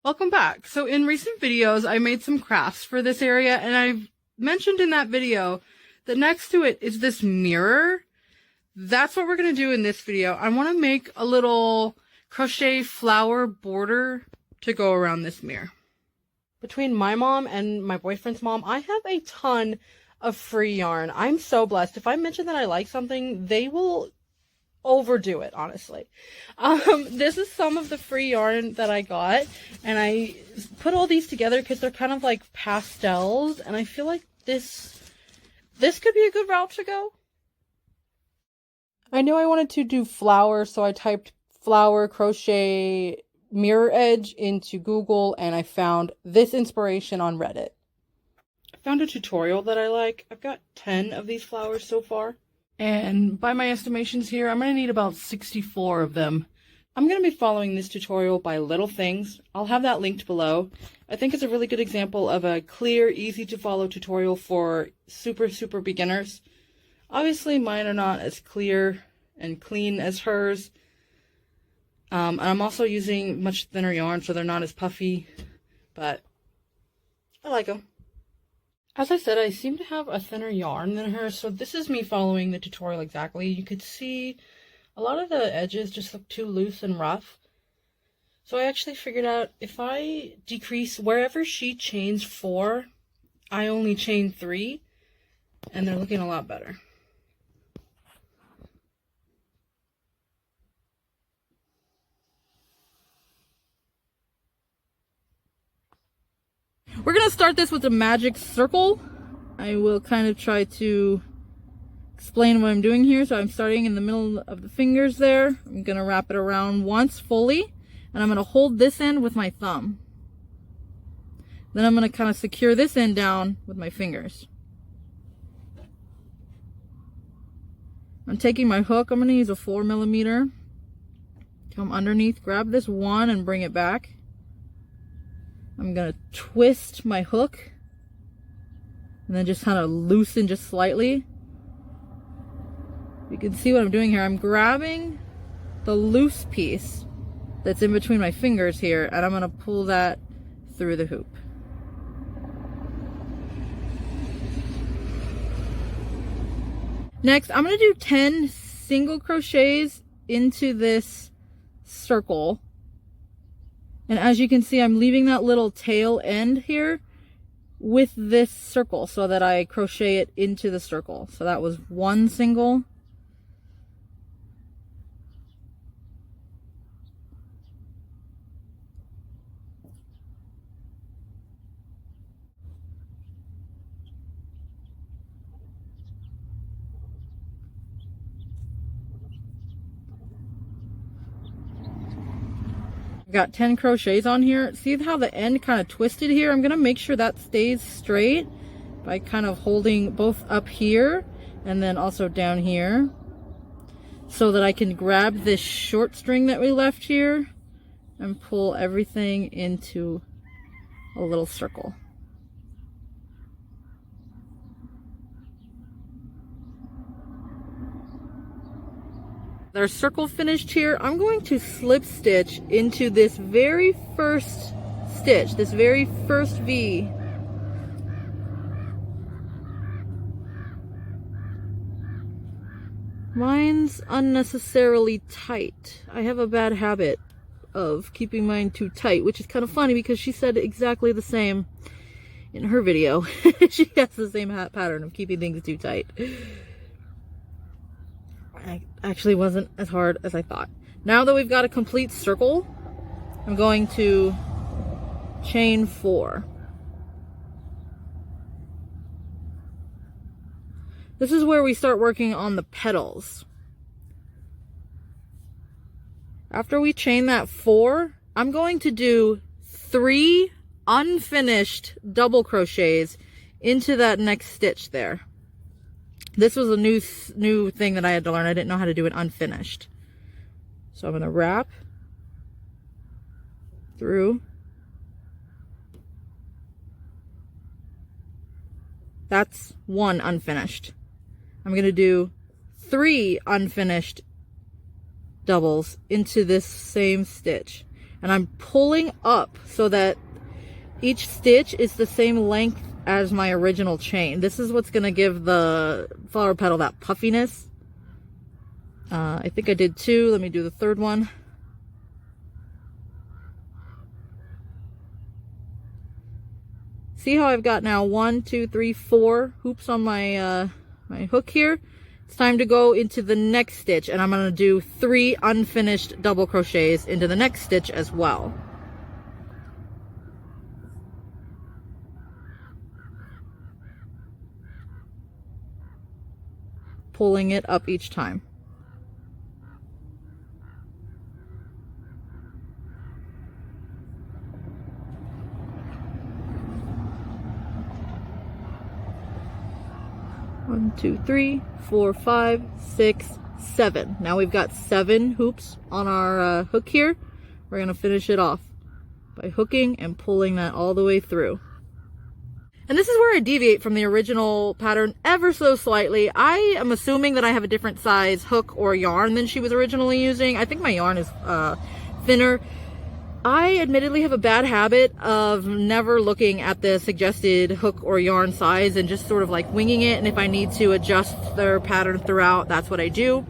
Welcome back. So in recent videos, I made some crafts for this area, and I've mentioned in that video that next to it is this mirror. That's what we're going to do in this video. I want to make a little crochet flower border to go around this mirror. Between my mom and my boyfriend's mom, I have a ton of free yarn. I'm so blessed. If I mention that I like something, they will overdo it, honestly. This is some of the free yarn that I got, and I put all these together because they're kind of like pastels, and I feel like this could be a good route to go. I knew I wanted to do flower, so I typed flower crochet mirror edge into Google, and I found this inspiration on Reddit. I found a tutorial that I like. I've got 10 of these flowers so far. And by my estimations here, I'm going to need about 64 of them. I'm going to be following this tutorial by Little Things. I'll have that linked below. I think it's a really good example of a clear, easy to follow tutorial for super beginners. Obviously, mine are not as clear and clean as hers. And I'm also using much thinner yarn, so they're not as puffy, but I like them. As I said, I seem to have a thinner yarn than her, so this is me following the tutorial exactly. You could see a lot of the edges just look too loose and rough. So I actually figured out if I decrease wherever she chains 4, I only chain 3, and they're looking a lot better. We're going to start this with a magic circle. I will kind of try to explain what I'm doing here. So I'm starting in the middle of the fingers there. I'm going to wrap it around once fully, and I'm going to hold this end with my thumb. Then I'm going to kind of secure this end down with my fingers. I'm taking my hook. I'm going to use a 4mm. Come underneath, grab this one and bring it back. I'm going to twist my hook and then just kind of loosen just slightly. You can see what I'm doing here. I'm grabbing the loose piece that's in between my fingers here, and I'm going to pull that through the hoop. Next, I'm going to do 10 single crochets into this circle. And as you can see, I'm leaving that little tail end here with this circle so that I crochet it into the circle. So that was one single. Got 10 crochets on here. See how the end kind of twisted here? I'm going to make sure that stays straight by kind of holding both up here and then also down here so that I can grab this short string that we left here and pull everything into a little circle. Our circle finished here. I'm going to slip stitch into this very first stitch, this very first V. Mine's unnecessarily tight. I have a bad habit of keeping mine too tight, which is kind of funny because she said exactly the same in her video. She has the same pattern of keeping things too tight. It actually wasn't as hard as I thought. Now that we've got a complete circle, I'm going to chain 4. This is where we start working on the petals. After we chain that 4, I'm going to do 3 unfinished double crochets into that next stitch there. This was a new thing that I had to learn. I didn't know how to do it unfinished. So I'm going to wrap through. That's 1 unfinished. I'm going to do 3 unfinished doubles into this same stitch. and I'm pulling up so that each stitch is the same length as my original chain. This is what's going to give the flower petal that puffiness. I think I did 2. Let me do the third one. See how I've got now 1, 2, 3, 4 hoops on my my hook here? It's time to go into the next stitch, and I'm going to do 3 unfinished double crochets into the next stitch as well. Pulling it up each time. One, 2, 3, 4, 5, 6, 7. Now we've got 7 hoops on our hook here. We're going to finish it off by hooking and pulling that all the way through. And this is where I deviate from the original pattern ever so slightly. I am assuming that I have a different size hook or yarn than she was originally using. I think my yarn is thinner. I admittedly have a bad habit of never looking at the suggested hook or yarn size and just sort of like winging it. And if I need to adjust their pattern throughout, that's what I do.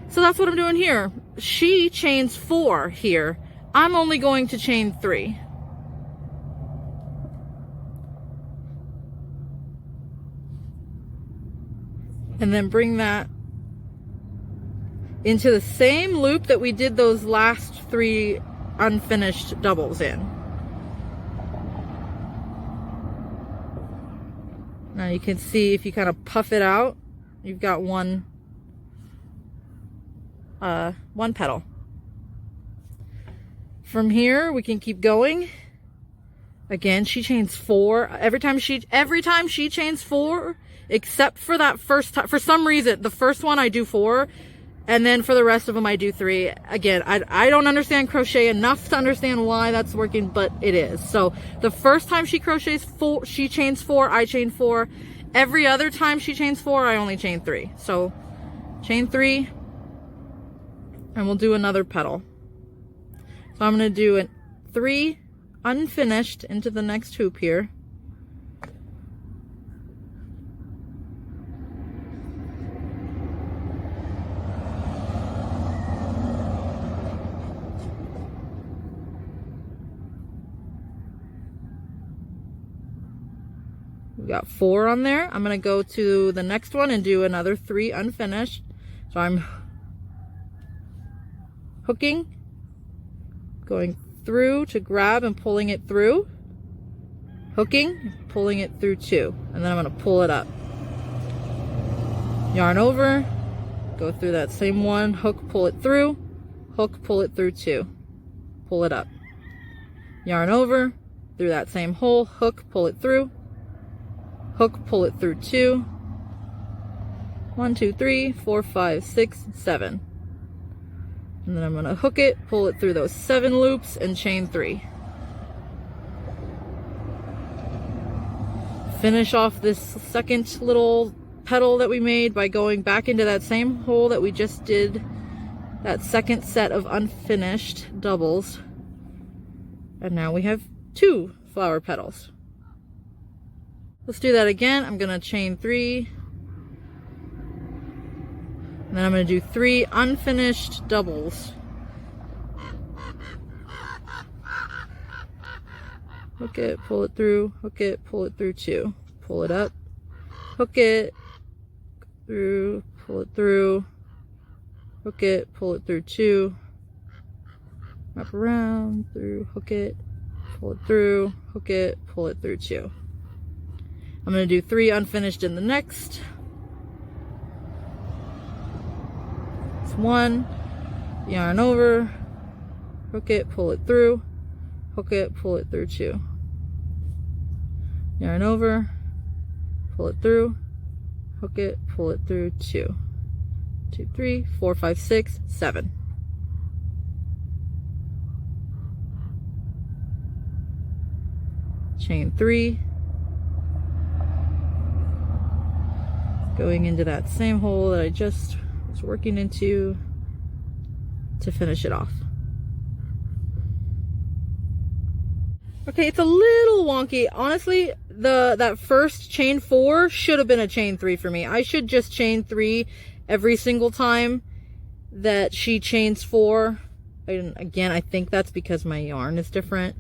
So that's what I'm doing here. She chains 4 here. I'm only going to chain 3. And then bring that into the same loop that we did those last 3 unfinished doubles in. Now you can see if you kind of puff it out, you've got one petal. From here we can keep going. Again, she chains 4 every time she chains 4, except for that first time. For some reason, the first one I do 4. And then for the rest of them, I do 3. Again, I don't understand crochet enough to understand why that's working, but it is. So the first time she crochets 4, she chains 4, I chain 4. Every other time she chains 4, I only chain 3. So chain 3, and we'll do another petal. So I'm going to do a 3 unfinished into the next hoop here. We got 4 on there. I'm going to go to the next one and do another 3 unfinished. So I'm hooking, going through to grab and pulling it through, hooking, pulling it through 2, and then I'm going to pull it up. Yarn over, go through that same one, hook, pull it through, hook, pull it through 2, pull it up. Yarn over, through that same hole, hook, pull it through, hook, pull it through 2, 1, 2, 3, 4, 5, 6, 7. And then I'm going to hook it, pull it through those 7 loops, and chain 3. Finish off this second little petal that we made by going back into that same hole that we just did that second set of unfinished doubles. And now we have 2 flower petals. Let's do that again. I'm going to chain 3. And then I'm going to do 3 unfinished doubles. Hook it, pull it through, hook it, pull it through 2. Pull it up, hook it, through, pull it through, hook it, pull it through 2. Wrap around, through, hook it, pull it through, hook it, pull it through 2. I'm going to do 3 unfinished in the next. 1, yarn over, hook it, pull it through, hook it, pull it through 2. Yarn over, pull it through, hook it, pull it through 2. 2, 3, 4, 5, 6, 7. Chain 3. Going into that same hole that I just was working into to finish it off. Okay, it's a little wonky. Honestly, that first chain 4 should have been a chain 3 for me. I should just chain 3 every single time that she chains 4. And again, I think that's because my yarn is different.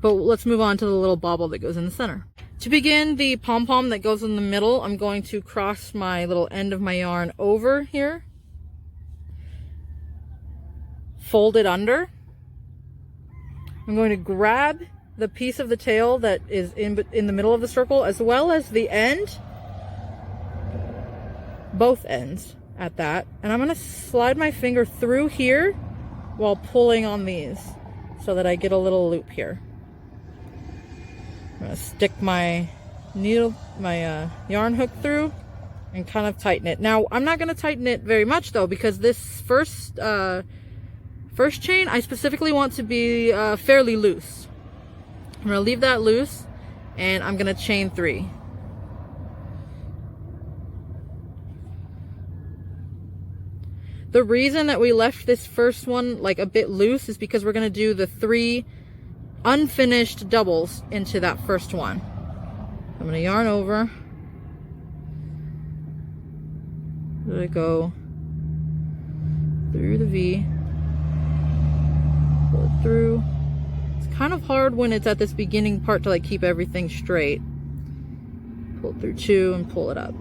But let's move on to the little bauble that goes in the center. To begin the pom-pom that goes in the middle, I'm going to cross my little end of my yarn over here. Fold it under. I'm going to grab the piece of the tail that is in the middle of the circle, as well as the end, both ends at that, and I'm going to slide my finger through here while pulling on these so that I get a little loop here. I'm going to stick my yarn hook through and kind of tighten it. Now, I'm not going to tighten it very much though, because this first chain I specifically want to be fairly loose. I'm going to leave that loose, and I'm going to chain 3. The reason that we left this first one like a bit loose is because we're going to do the 3 unfinished doubles into that first one. I'm going to yarn over. Let it go through the V. Pull it through. It's kind of hard when it's at this beginning part to like keep everything straight. Pull it through 2 and pull it up.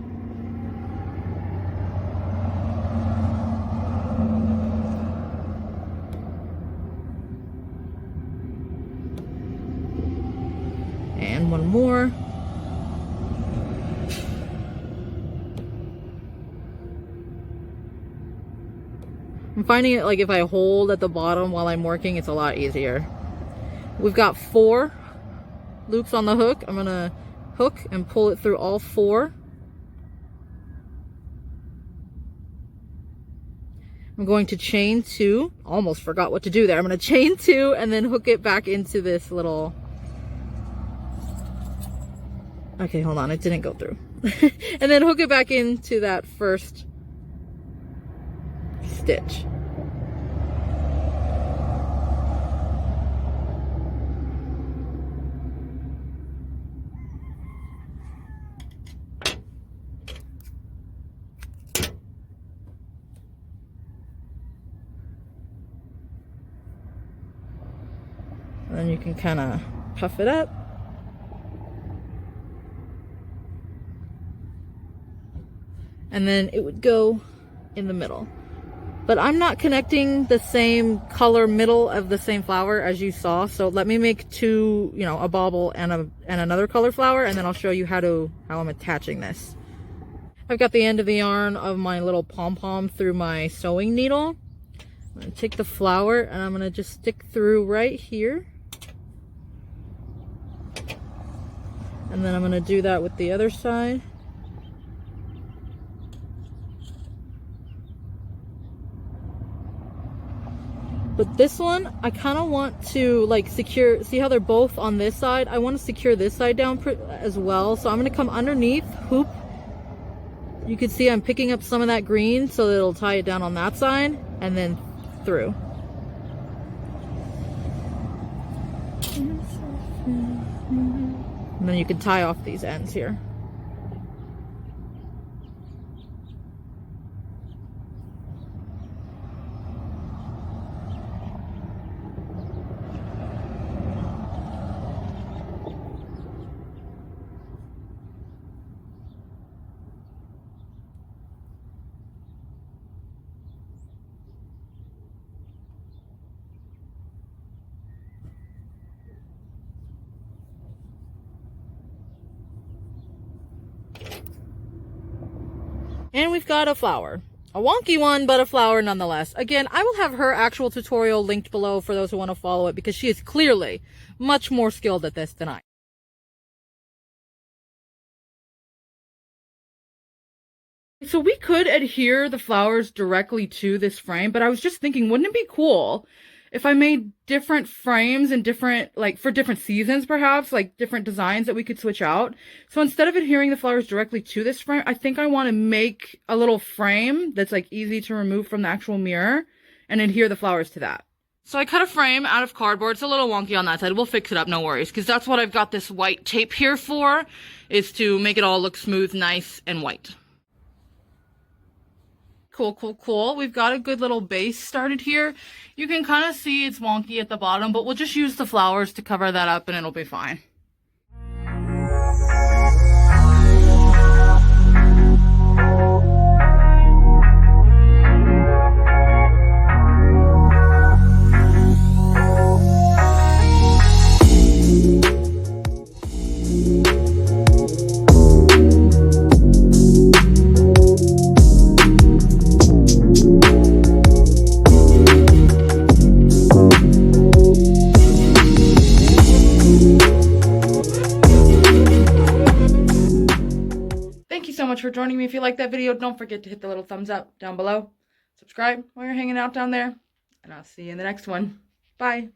And one more. I'm finding it like if I hold at the bottom while I'm working, it's a lot easier. We've got 4 loops on the hook. I'm gonna hook and pull it through all 4. I'm going to chain 2. Almost forgot what to do there. I'm gonna chain 2 and then hook it back into this little... Okay, hold on, it didn't go through. And then hook it back into that first stitch. And then you can kind of puff it up. And then it would go in the middle. But I'm not connecting the same color middle of the same flower as you saw. So let me make 2, you know, a bauble and another color flower, and then I'll show you how I'm attaching this. I've got the end of the yarn of my little pom-pom through my sewing needle. I'm gonna take the flower and I'm gonna just stick through right here. And then I'm gonna do that with the other side. But this one, I kind of want to like secure, see how they're both on this side? I want to secure this side down as well. So I'm going to come underneath, hoop. You can see I'm picking up some of that green so that it'll tie it down on that side and then through. And then you can tie off these ends here. And we've got a flower. A wonky one, but a flower nonetheless. Again, I will have her actual tutorial linked below for those who want to follow it, because she is clearly much more skilled at this than I. So we could adhere the flowers directly to this frame, but I was just thinking, wouldn't it be cool if I made different frames and different, like for different seasons perhaps, like different designs that we could switch out? So instead of adhering the flowers directly to this frame, I think I want to make a little frame that's like easy to remove from the actual mirror and adhere the flowers to that. So I cut a frame out of cardboard. It's a little wonky on that side. We'll fix it up, no worries. Because that's what I've got this white tape here for, is to make it all look smooth, nice, and white. Cool, cool, cool. We've got a good little base started here. You can kind of see it's wonky at the bottom, but we'll just use the flowers to cover that up and it'll be fine. Thank you so much for joining me. If you liked that video, don't forget to hit the little thumbs up down below. Subscribe while you're hanging out down there. And I'll see you in the next one. Bye.